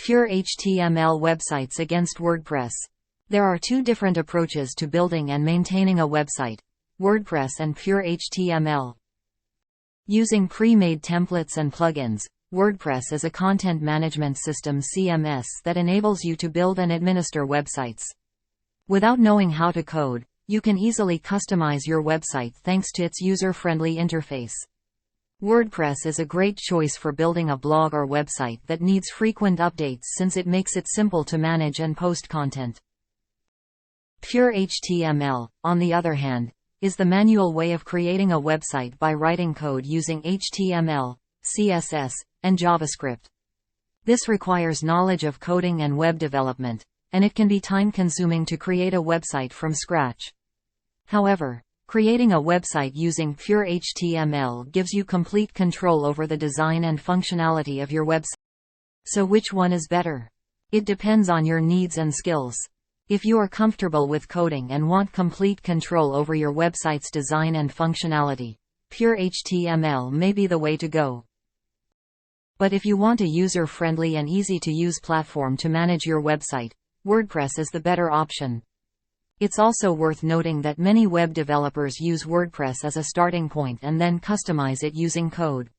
Pure HTML websites against WordPress. There are two different approaches to building and maintaining a website: WordPress and pure HTML. Using pre-made templates and plugins, WordPress is a content management system (CMS) that enables you to build and administer websites. Without knowing how to code, you can easily customize your website thanks to its user-friendly interface. WordPress is a great choice for building a blog or website that needs frequent updates since it makes it simple to manage and post content. Pure HTML, on the other hand, is the manual way of creating a website by writing code using HTML, CSS, and JavaScript. This requires knowledge of coding and web development, and it can be time-consuming to create a website from scratch. However, creating a website using pure HTML gives you complete control over the design and functionality of your website. So which one is better? It depends on your needs and skills. If you are comfortable with coding and want complete control over your website's design and functionality, pure HTML may be the way to go. But if you want a user-friendly and easy-to-use platform to manage your website, WordPress is the better option. It's also worth noting that many web developers use WordPress as a starting point and then customize it using code.